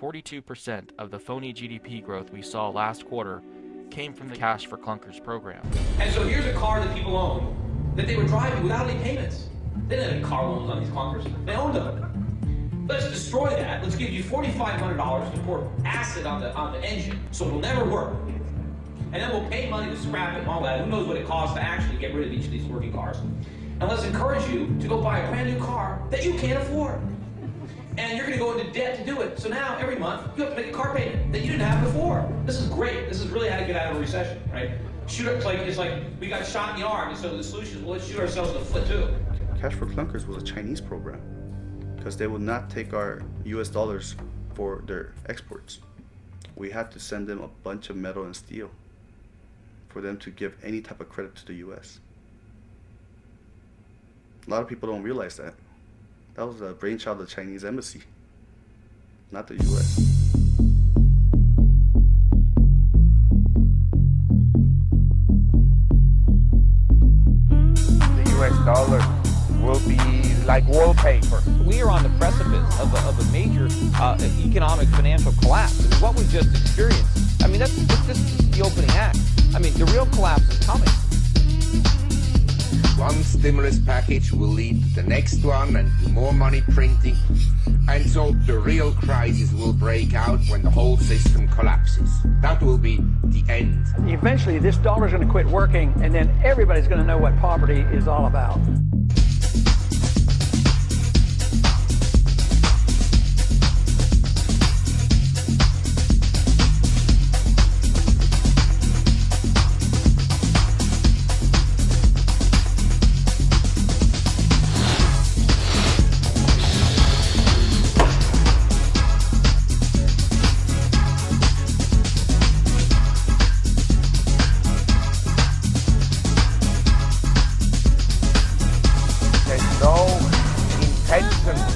42% of the phony GDP growth we saw last quarter came from the Cash for Clunkers program. And so here's a car that people own that they were driving without any payments. They didn't have any car loans on these clunkers. They owned them. Let's destroy that. Let's give you $4,500 to pour acid on the engine so it'll never work. And then we'll pay money to scrap it and all that. Who knows what it costs to actually get rid of each of these working cars. And let's encourage you to go buy a brand new car that you can't afford. And you're going to go into debt to do it. So now, every month, you have to make a car payment that you didn't have before. This is great. This is really how to get out of a recession, right? It's like we got shot in the arm, and so the solution is, well, let's shoot ourselves in the foot, too. Cash for Clunkers was a Chinese program because they would not take our US dollars for their exports. We had to send them a bunch of metal and steel for them to give any type of credit to the US. A lot of people don't realize that. That was a brainchild of the Chinese embassy, not the US. The US dollar will be like wallpaper. We are on the precipice of a major economic financial collapse. I mean, what we just experienced, I mean, that's just the opening act. I mean, the real collapse is coming. One stimulus package will lead to the next one and to more money printing. And so the real crisis will break out when the whole system collapses. That will be the end. Eventually, this dollar's going to quit working, and then everybody's going to know what poverty is all about.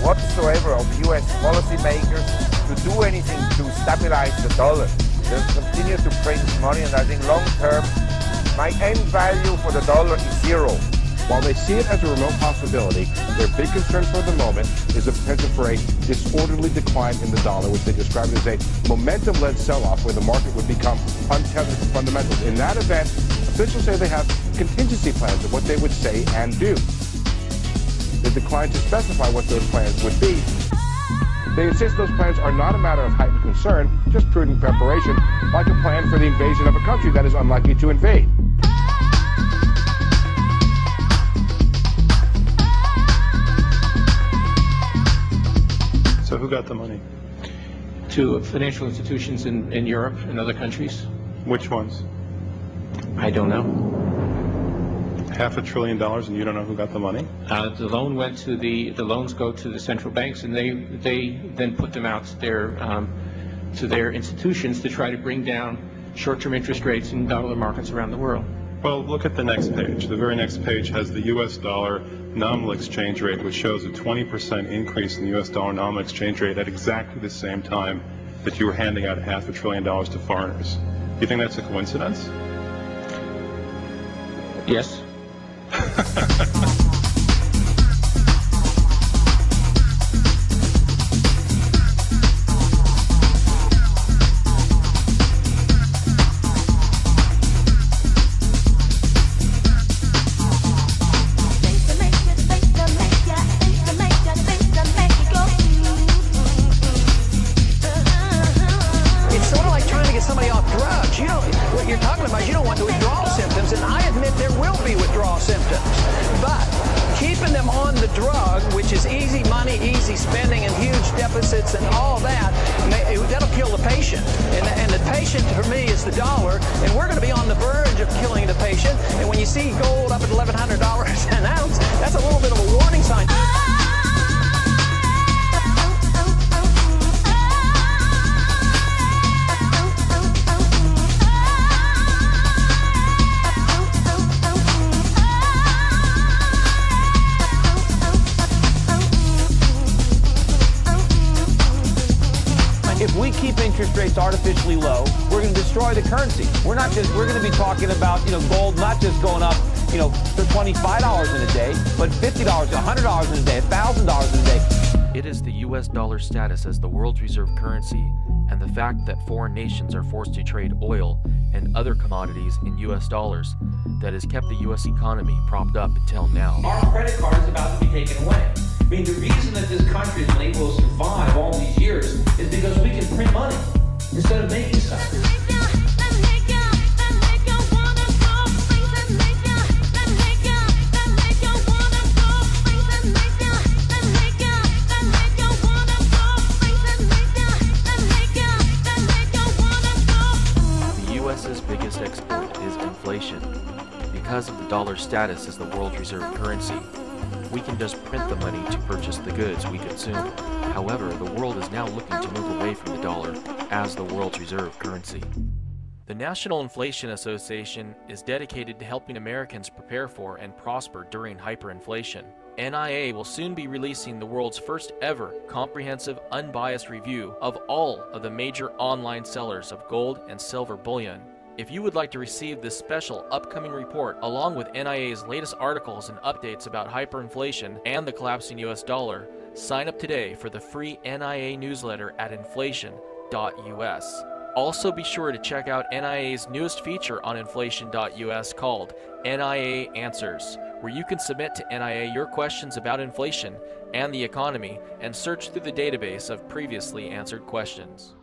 whatsoever of U.S. policymakers to do anything to stabilize the dollar. They'll continue to print money, and I think long-term, my end value for the dollar is zero. While they see it as a remote possibility, their big concern for the moment is the potential for a disorderly decline in the dollar, which they describe as a momentum-led sell-off where the market would become untethered to fundamentals. In that event, officials say they have contingency plans of what they would say and do. They decline to specify what those plans would be. They insist those plans are not a matter of heightened concern, just prudent preparation, like a plan for the invasion of a country that is unlikely to invade. So who got the money? To financial institutions in Europe and other countries. Which ones? I don't know. $500 billion, and you don't know who got the money? The loan went to the loans go to the central banks, and they then put them out to their institutions to try to bring down short-term interest rates in dollar markets around the world. Well, look at the next page. The very next page has the U.S. dollar nominal exchange rate, which shows a 20% increase in the U.S. dollar nominal exchange rate at exactly the same time that you were handing out $500 billion to foreigners. Do you think that's a coincidence? Yes. Artificially low, we're going to destroy the currency. We're going to be talking about, gold not just going up, to $25 in a day, but $50, $100 in a day, $1,000 in a day. It is the US dollar status as the world's reserve currency and the fact that foreign nations are forced to trade oil and other commodities in US dollars that has kept the US economy propped up until now. Our credit card is about to be taken away. I mean, the reason that this country has been able to survive all these years is because we can print money instead of making something. US's biggest export is inflation. Because of the dollar's status as the world's reserve currency, we can just print the money to purchase the goods we consume. However, the world is now looking to move away from the dollar as the world's reserve currency. The National Inflation Association is dedicated to helping Americans prepare for and prosper during hyperinflation. NIA will soon be releasing the world's first ever comprehensive, unbiased review of all of the major online sellers of gold and silver bullion. If you would like to receive this special upcoming report along with NIA's latest articles and updates about hyperinflation and the collapsing US dollar, sign up today for the free NIA newsletter at inflation.us. Also be sure to check out NIA's newest feature on inflation.us called NIA Answers, where you can submit to NIA your questions about inflation and the economy and search through the database of previously answered questions.